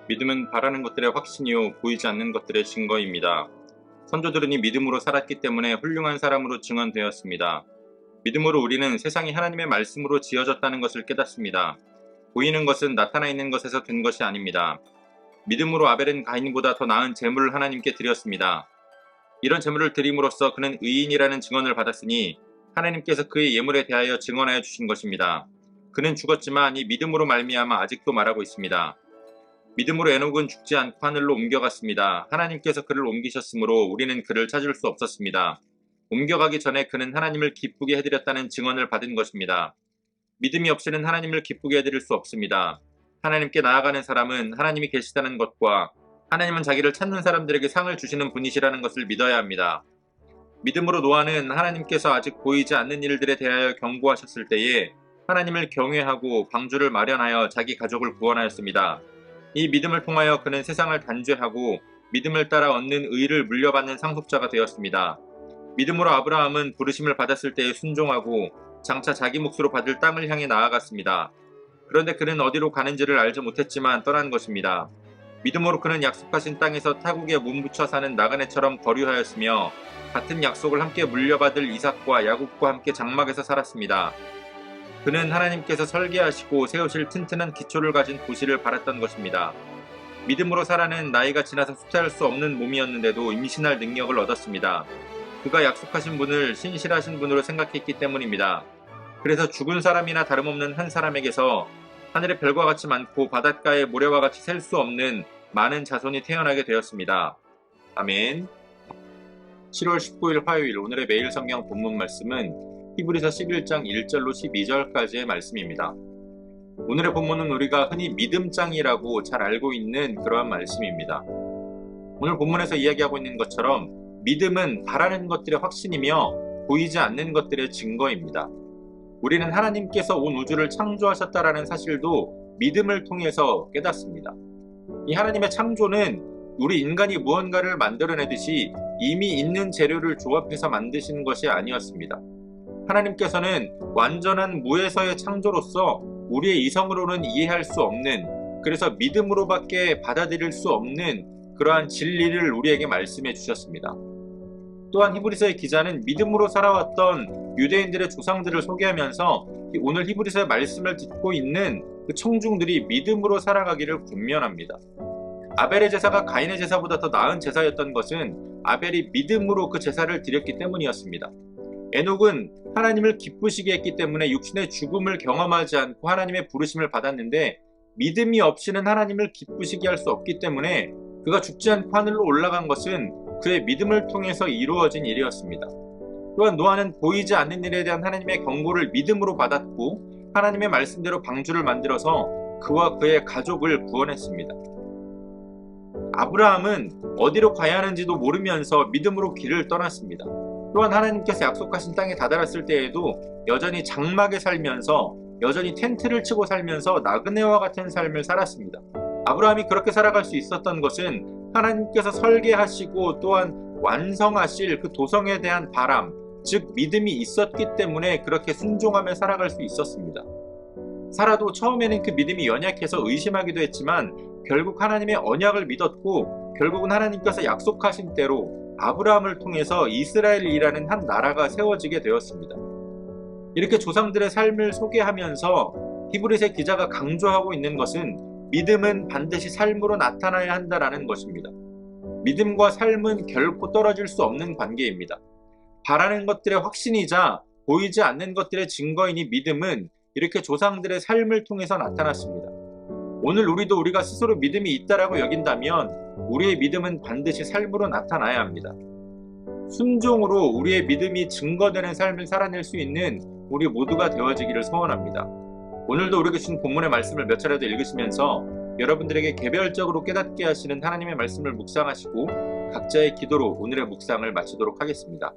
믿음은 바라는 것들의 확신이요 보이지 않는 것들의 증거입니다. 선조들은 이 믿음으로 살았기 때문에 훌륭한 사람으로 증언되었습니다. 믿음으로 우리는 세상이 하나님의 말씀으로 지어졌다는 것을 깨닫습니다. 보이는 것은 나타나 있는 것에서 된 것이 아닙니다. 믿음으로 아벨은 가인보다 더 나은 제물을 하나님께 드렸습니다. 이런 제물을 드림으로써 그는 의인이라는 증언을 받았으니 하나님께서 그의 예물에 대하여 증언하여 주신 것입니다. 그는 죽었지만 이 믿음으로 말미암아 아직도 말하고 있습니다. 믿음으로 에녹은 죽지 않고 하늘로 옮겨갔습니다. 하나님께서 그를 옮기셨으므로 우리는 그를 찾을 수 없었습니다. 옮겨가기 전에 그는 하나님을 기쁘게 해드렸다는 증언을 받은 것입니다. 믿음이 없이는 하나님을 기쁘게 해드릴 수 없습니다. 하나님께 나아가는 사람은 하나님이 계시다는 것과 하나님은 자기를 찾는 사람들에게 상을 주시는 분이시라는 것을 믿어야 합니다. 믿음으로 노아는 하나님께서 아직 보이지 않는 일들에 대하여 경고하셨을 때에 하나님을 경외하고 방주를 마련하여 자기 가족을 구원하였습니다. 이 믿음을 통하여 그는 세상을 단죄하고 믿음을 따라 얻는 의를 물려받는 상속자가 되었습니다. 믿음으로 아브라함은 부르심을 받았을 때에 순종하고 장차 자기 몫으로 받을 땅을 향해 나아갔습니다. 그런데 그는 어디로 가는지를 알지 못했지만 떠난 것입니다. 믿음으로 그는 약속하신 땅에서 타국에 몸붙여 사는 나그네처럼 거류하였으며 같은 약속을 함께 물려받을 이삭과 야곱과 함께 장막에서 살았습니다. 그는 하나님께서 설계하시고 세우실 튼튼한 기초를 가진 도시를 바랐던 것입니다. 믿음으로 사라는 나이가 지나서 숫자할 수 없는 몸이었는데도 임신할 능력을 얻었습니다. 그가 약속하신 분을 신실하신 분으로 생각했기 때문입니다. 그래서 죽은 사람이나 다름없는 한 사람에게서 하늘의 별과 같이 많고 바닷가의 모래와 같이 셀 수 없는 많은 자손이 태어나게 되었습니다. 아멘. 7월 19일 화요일 오늘의 매일 성경 본문 말씀은 히브리서 11장 1절로 12절까지의 말씀입니다. 오늘의 본문은 우리가 흔히 믿음장이라고 잘 알고 있는 그러한 말씀입니다. 오늘 본문에서 이야기하고 있는 것처럼 믿음은 바라는 것들의 확신이며 보이지 않는 것들의 증거입니다. 우리는 하나님께서 온 우주를 창조하셨다라는 사실도 믿음을 통해서 깨닫습니다. 이 하나님의 창조는 우리 인간이 무언가를 만들어내듯이 이미 있는 재료를 조합해서 만드신 것이 아니었습니다. 하나님께서는 완전한 무에서의 창조로서 우리의 이성으로는 이해할 수 없는, 그래서 믿음으로밖에 받아들일 수 없는 그러한 진리를 우리에게 말씀해 주셨습니다. 또한 히브리서의 기자는 믿음으로 살아왔던 유대인들의 조상들을 소개하면서 오늘 히브리서의 말씀을 듣고 있는 그 청중들이 믿음으로 살아가기를 권면합니다. 아벨의 제사가 가인의 제사보다 더 나은 제사였던 것은 아벨이 믿음으로 그 제사를 드렸기 때문이었습니다. 에녹은 하나님을 기쁘시게 했기 때문에 육신의 죽음을 경험하지 않고 하나님의 부르심을 받았는데 믿음이 없이는 하나님을 기쁘시게 할 수 없기 때문에 그가 죽지 않고 하늘로 올라간 것은 그의 믿음을 통해서 이루어진 일이었습니다. 또한 노아는 보이지 않는 일에 대한 하나님의 경고를 믿음으로 받았고 하나님의 말씀대로 방주를 만들어서 그와 그의 가족을 구원했습니다. 아브라함은 어디로 가야 하는지도 모르면서 믿음으로 길을 떠났습니다. 또한 하나님께서 약속하신 땅에 다다랐을 때에도 여전히 장막에 살면서 여전히 텐트를 치고 살면서 나그네와 같은 삶을 살았습니다. 아브라함이 그렇게 살아갈 수 있었던 것은 하나님께서 설계하시고 또한 완성하실 그 도성에 대한 바람, 즉 믿음이 있었기 때문에 그렇게 순종하며 살아갈 수 있었습니다. 사라도 처음에는 그 믿음이 연약해서 의심하기도 했지만 결국 하나님의 언약을 믿었고 결국은 하나님께서 약속하신 대로 아브라함을 통해서 이스라엘이라는 한 나라가 세워지게 되었습니다. 이렇게 조상들의 삶을 소개하면서 히브리서 기자가 강조하고 있는 것은 믿음은 반드시 삶으로 나타나야 한다라는 것입니다. 믿음과 삶은 결코 떨어질 수 없는 관계입니다. 바라는 것들의 확신이자 보이지 않는 것들의 증거이니 믿음은 이렇게 조상들의 삶을 통해서 나타났습니다. 오늘 우리가 스스로 믿음이 있다라고 여긴다면 우리의 믿음은 반드시 삶으로 나타나야 합니다. 순종으로 우리의 믿음이 증거되는 삶을 살아낼 수 있는 우리 모두가 되어지기를 소원합니다. 오늘도 우리에게 주신 본문의 말씀을 몇 차례도 읽으시면서 여러분들에게 개별적으로 깨닫게 하시는 하나님의 말씀을 묵상하시고 각자의 기도로 오늘의 묵상을 마치도록 하겠습니다.